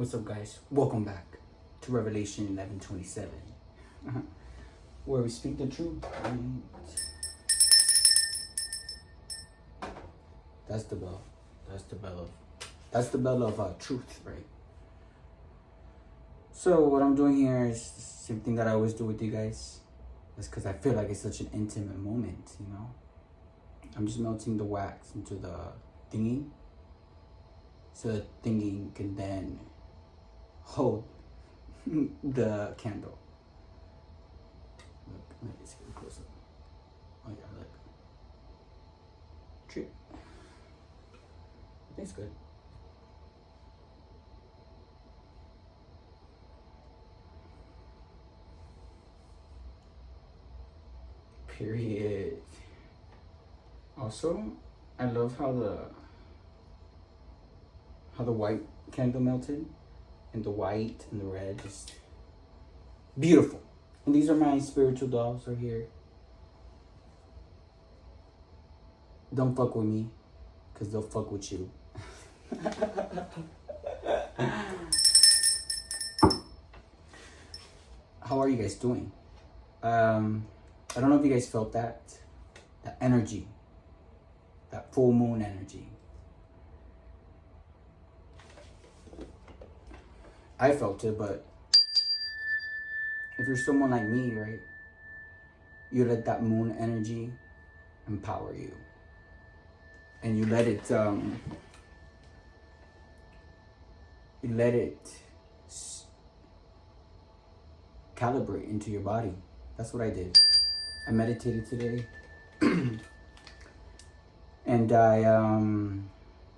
What's up, guys? Welcome back to Revelation 11:27, where we speak the truth. And that's the bell. That's the bell of truth, right? So what I'm doing here is the same thing that I always do with you guys. That's because I feel like it's such an intimate moment, you know. I'm just melting the wax into the thingy, so the thingy can then hold the candle. Look, let me get close up. Oh yeah, look. Trip. I think it's good. Period. Also, I love how the white candle melted, and the white and the red, just beautiful. And these are my spiritual dolls right here. Don't fuck with me, because they'll fuck with you. How are you guys doing? I don't know if you guys felt that energy, that full moon energy. I felt it, but if you're someone like me, right, you let that moon energy empower you, and you let it calibrate into your body. That's what I did. I meditated today, and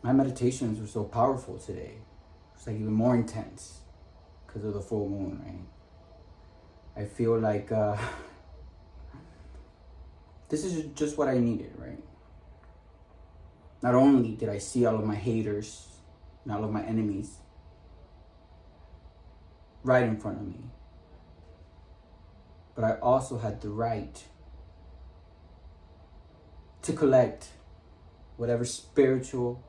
my meditations were so powerful today. It's like even more intense because of the full moon, right? I feel like this is just what I needed, right? Not only did I see all of my haters and all of my enemies right in front of me, but I also had the right to collect whatever spiritual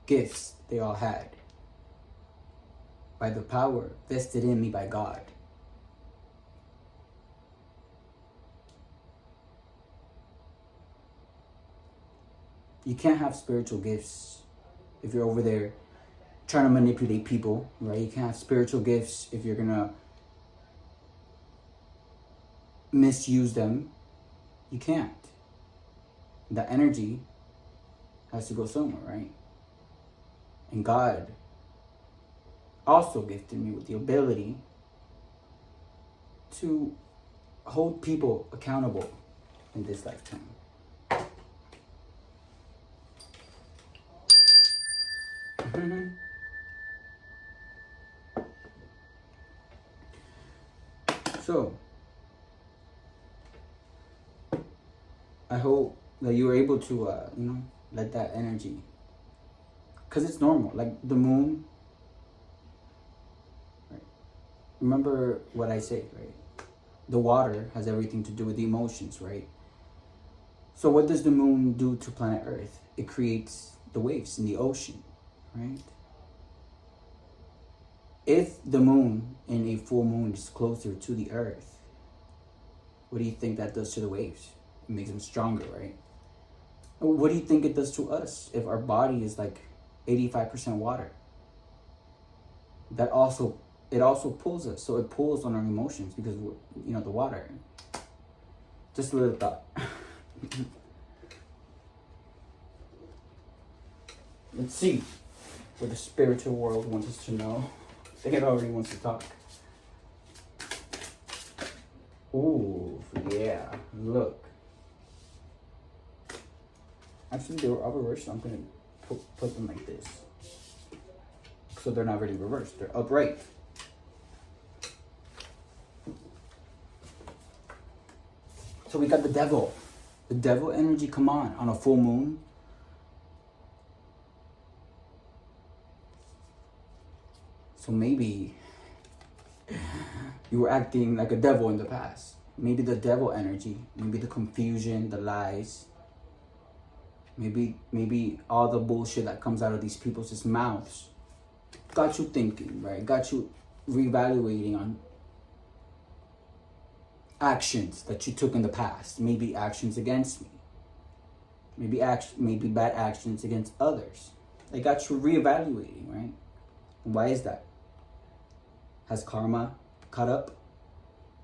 gifts they all had by the power vested in me by God. You can't have spiritual gifts if you're over there trying to manipulate people, right? You can't have spiritual gifts if you're gonna misuse them. You can't. The energy has to go somewhere, right? And God also gifted me with the ability to hold people accountable in this lifetime. So, I hope that you were able to, let that energy, because it's normal, like the moon, right? Remember what I say, right? The water has everything to do with the emotions, right? So what does the moon do to planet Earth? It creates the waves in the ocean, right? If the moon in a full moon is closer to the Earth, what do you think that does to the waves? It makes them stronger, right? What do you think it does to us if our body is like 85% water? It also pulls us. So it pulls on our emotions because the water. Just a little thought. Let's see what the spiritual world wants us to know. I think it already wants to talk. Ooh, yeah, look. Actually, they were all reversed, so I'm going to put them like this. So they're not really reversed, they're upright. So we got the devil. The devil energy, come on a full moon. So maybe you were acting like a devil in the past. Maybe the devil energy, maybe the confusion, the lies, maybe all the bullshit that comes out of these people's mouths got you thinking, right? Got you reevaluating on actions that you took in the past. Maybe actions against me. Maybe bad actions against others. They got you reevaluating, right? And why is that? Has karma caught up?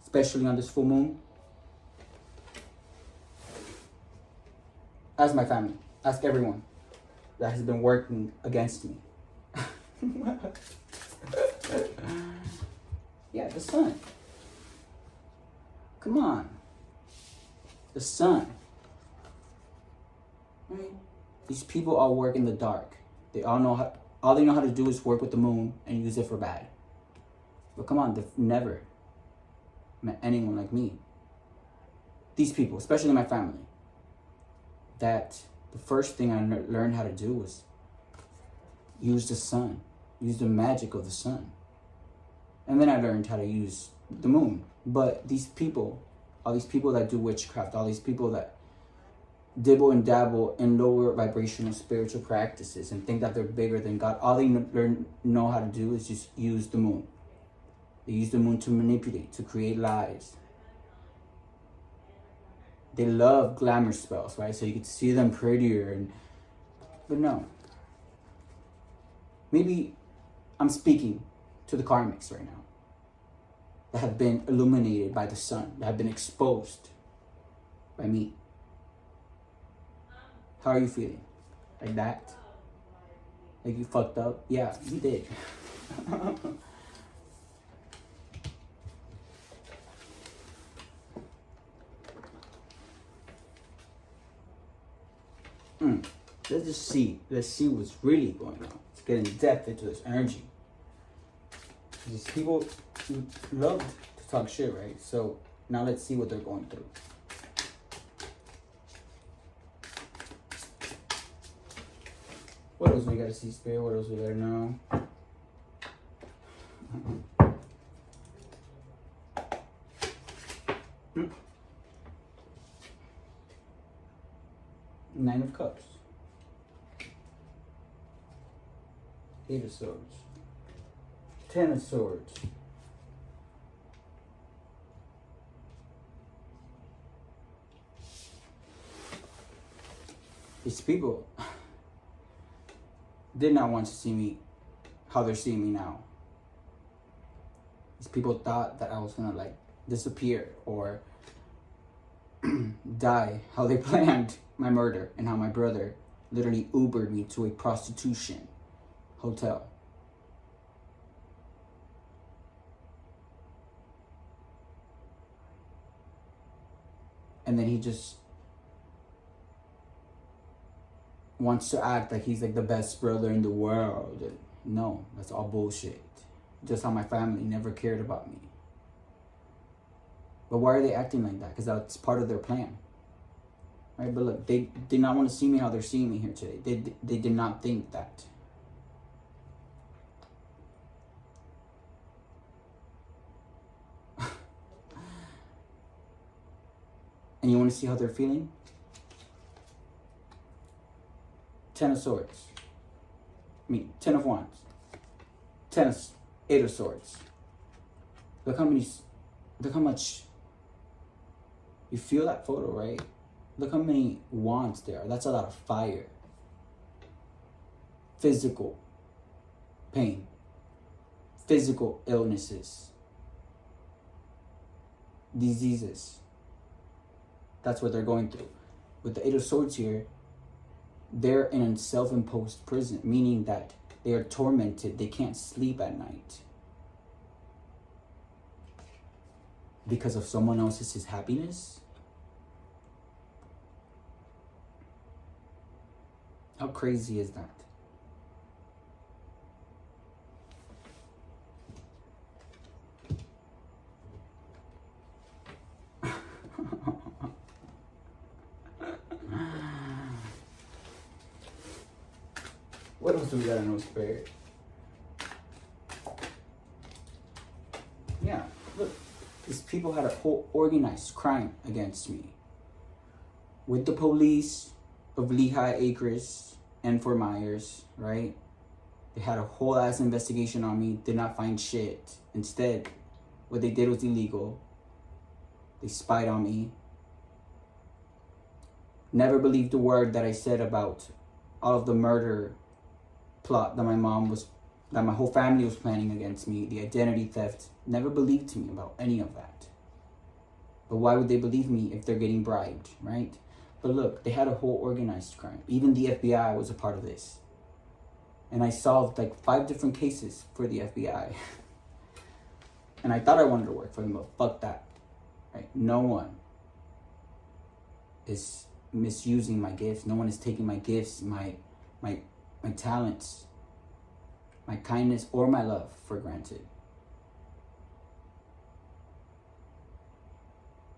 Especially on this full moon? Ask my family. Ask everyone that has been working against me. Yeah, the sun. Come on. The sun. Right? These people all work in the dark. They all they know how to do is work with the moon and use it for bad. But come on, they've never met anyone like me. These people, especially my family, that the first thing I learned how to do was use the sun, use the magic of the sun. And then I learned how to use the moon. But these people, all these people that do witchcraft, all these people that dibble and dabble in lower vibrational spiritual practices and think that they're bigger than God, all they know how to do is just use the moon. They use the moon to manipulate, to create lies. They love glamour spells, right? So you can see them prettier, but no. Maybe I'm speaking to the karmics right now that have been illuminated by the sun, that have been exposed by me. How are you feeling? Like that? Like you fucked up? Yeah, you did. Let's just see. Let's see what's really going on. Let's get in depth into this energy. These people love to talk shit, right? So now let's see what they're going through. What else we gotta see, Spirit? What else we gotta know? Nine of Cups. Eight of Swords. 10 of Swords. These people did not want to see me how they're seeing me now. These people thought that I was gonna like disappear or die how they planned my murder and how my brother literally Ubered me to a prostitution hotel. And then he just wants to act like he's like the best brother in the world. No, that's all bullshit. Just how my family never cared about me. But why are they acting like that? Because that's part of their plan. Right? But look, they did not want to see me how they're seeing me here today. They did not think that. And you want to see how they're feeling? 10 of Swords. 10 of Wands. 8 of Swords. Look how much you feel that photo, right? Look how many wands there are. That's a lot of fire. Physical pain. Physical illnesses. Diseases. That's what they're going through. With the 8 of Swords here, they're in a self-imposed prison, meaning that they are tormented. They can't sleep at night because of someone else's happiness. How crazy is that? What else do we gotta know, Spirit? Yeah, look. These people had a whole organized crime against me. With the police of Lehigh Acres and Fort Myers, right? They had a whole ass investigation on me, did not find shit. Instead, what they did was illegal. They spied on me. Never believed a word that I said about all of the murder plot that my whole family was planning against me, the identity theft. Never believed to me about any of that. But why would they believe me if they're getting bribed, right? But look, they had a whole organized crime. Even the FBI was a part of this. And I solved like 5 different cases for the FBI. And I thought I wanted to work for them, but fuck that. Right? No one is misusing my gifts. No one is taking my gifts, my talents, my kindness, or my love for granted.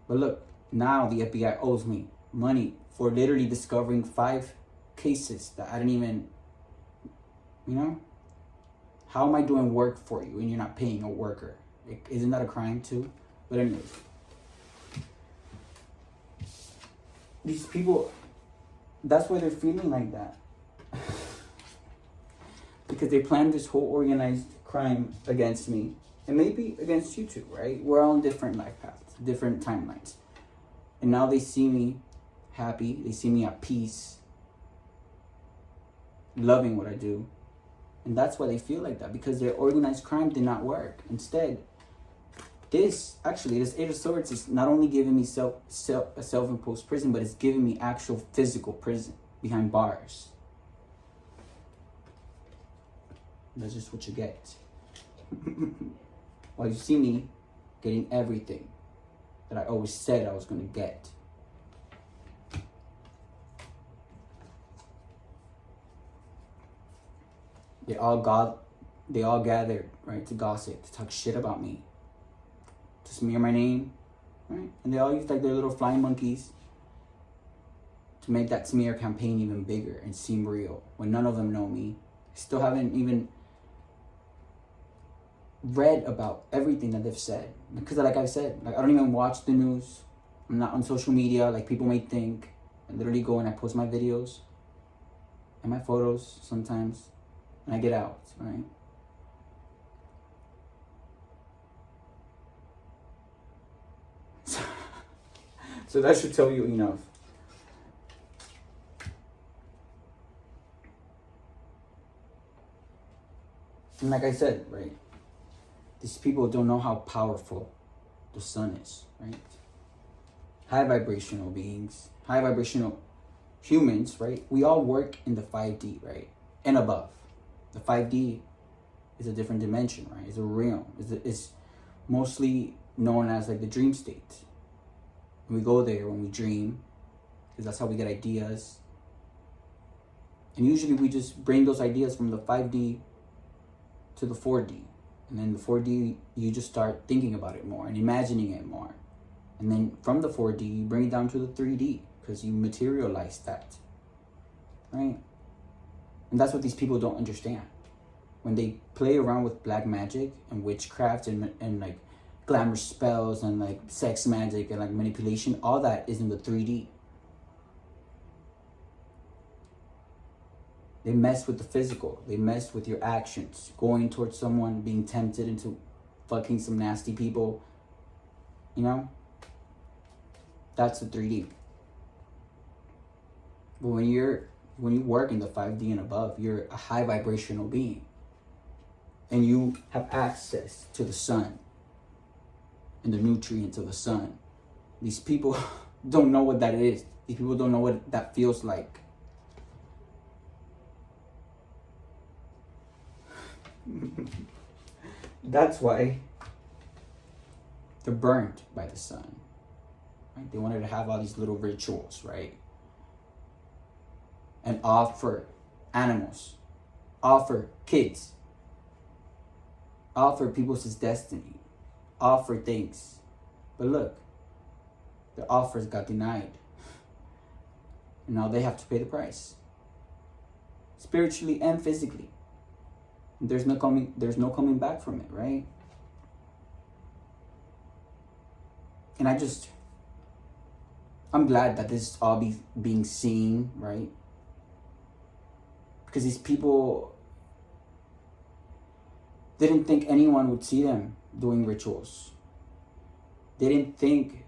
But look, now the FBI owes me money for literally discovering 5 cases that I didn't even, how am I doing work for you and you're not paying a worker? Isn't that a crime too? But anyways, these people, that's why they're feeling like that. Because they planned this whole organized crime against me, and maybe against you too, right? We're all on different life paths, different timelines. And now they see me happy, they see me at peace, loving what I do. And that's why they feel like that, because their organized crime did not work. Instead, this Eight of Swords is not only giving me a self-imposed prison, but it's giving me actual physical prison behind bars. That's just what you get. While you see me getting everything that I always said I was going to get. They all gathered, right, to gossip, to talk shit about me, to smear my name, right? And they all used like their little flying monkeys to make that smear campaign even bigger and seem real when none of them know me. Still haven't even read about everything that they've said. Because like I said, I don't even watch the news. I'm not on social media like people may think. I literally go and I post my videos and my photos sometimes. And I get out, right? So that should tell you enough. And like I said, right? These people don't know how powerful the sun is, right? High vibrational beings, high vibrational humans, right? We all work in the 5D, right? And above. The 5D is a different dimension, right? It's a realm. It's mostly known as like the dream state. And we go there when we dream, because that's how we get ideas. And usually we just bring those ideas from the 5D to the 4D. And then the 4D, you just start thinking about it more and imagining it more. And then from the 4D, you bring it down to the 3D, because you materialize that, right? And that's what these people don't understand. When they play around with black magic and witchcraft and like glamour spells and like sex magic and like manipulation, all that is in the 3D. They mess with the physical. They mess with your actions. Going towards someone, being tempted into fucking some nasty people. That's the 3D. But when you work in the 5D and above, you're a high vibrational being. And you have access to the sun and the nutrients of the sun. These people don't know what that is. These people don't know what that feels like. That's why they're burned by the sun. Right? They wanted to have all these little rituals, right? And offer animals, offer kids, offer people's destiny, offer things. But look, the offers got denied. And now they have to pay the price. Spiritually and physically. There's no coming back from it, right? And I'm glad that this is all being seen, right? Because these people, They didn't think anyone would see them doing rituals. They didn't think,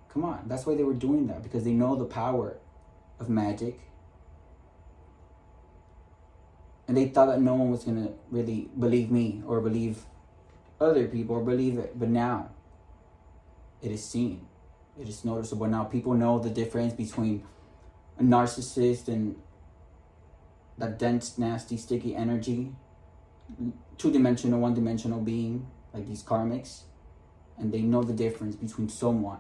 come on, that's why they were doing that, because they know the power of magic. And they thought that no one was going to really believe me or believe other people or believe it. But now it is seen. It is noticeable. Now people know the difference between a narcissist and that dense, nasty, sticky energy, two-dimensional, one-dimensional being, like these karmics. And they know the difference between someone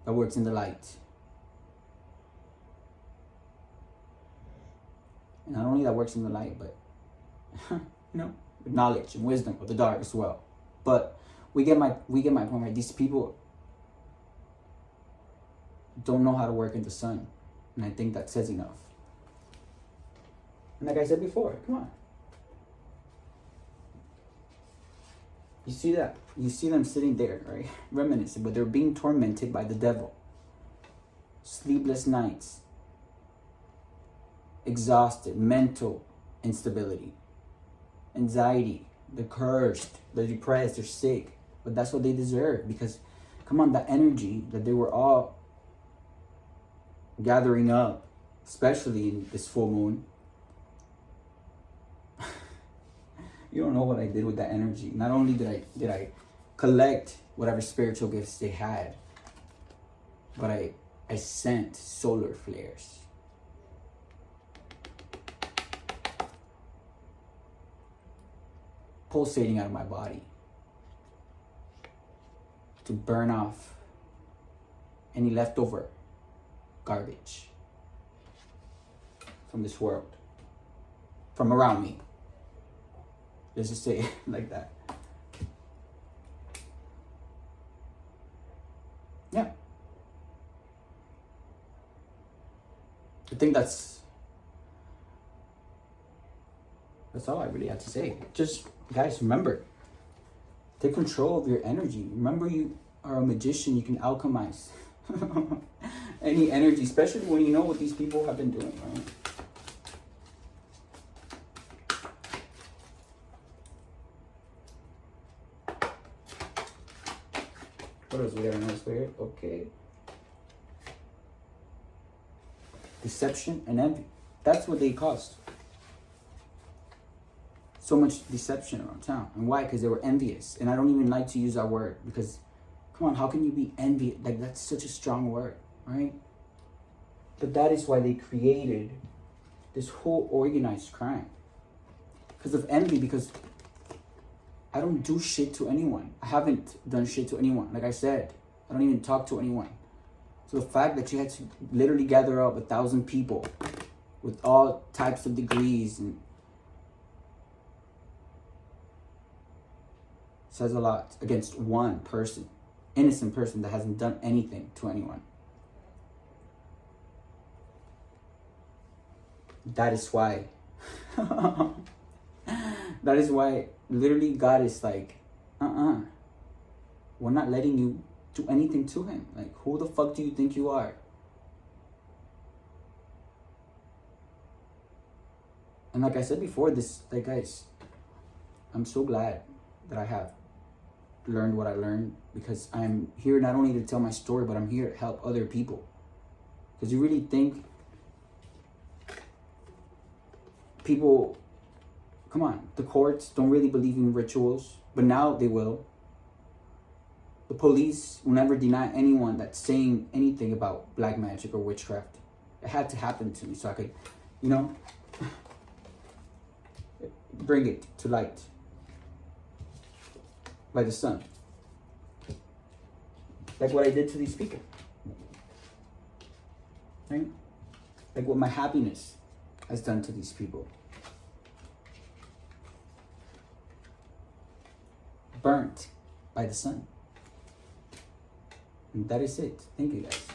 that works in the light. And not only that works in the light, but, with knowledge and wisdom of the dark as well. But we get my point, right? These people don't know how to work in the sun. And I think that says enough. And like I said before, come on. You see that? You see them sitting there, right? Reminiscing, but they're being tormented by the devil. Sleepless nights. Exhausted. Mental instability. Anxiety. They're cursed. They're depressed. They're sick. But that's what they deserve. Because, come on, that energy that they were all gathering up, especially in this full moon. You don't know what I did with that energy. Not only did I collect whatever spiritual gifts they had, but I sent solar flares. Pulsating out of my body to burn off any leftover garbage from this world, from around me. Let's just say it like that. Yeah. I think that's all I really have to say. Just, guys, remember, take control of your energy. Remember, you are a magician. You can alchemize any energy, especially when you know what these people have been doing, right? What else we got in this here? Okay. Deception and envy. That's what they caused. So much deception around town. And why? Because they were envious. And I don't even like to use that word because, come on, how can you be envious? Like, that's such a strong word, right? But that is why they created this whole organized crime. Because of envy, because I don't do shit to anyone. I haven't done shit to anyone. Like I said, I don't even talk to anyone. So the fact that you had to literally gather up 1,000 people with all types of degrees and says a lot against one person, innocent person that hasn't done anything to anyone. That is why that is why literally God is like, we're not letting you do anything to him. Like, who the fuck do you think you are? And like I said before, guys, I'm so glad that I have learned what I learned, because I'm here not only to tell my story, but I'm here to help other people. Because you really think people, come on, the courts don't really believe in rituals, but now they will. The police will never deny anyone that's saying anything about black magic or witchcraft. It had to happen to me so I could, bring it to light. By the sun. Like what I did to these people. Right? Like what my happiness has done to these people. Burnt by the sun. And that is it. Thank you, guys.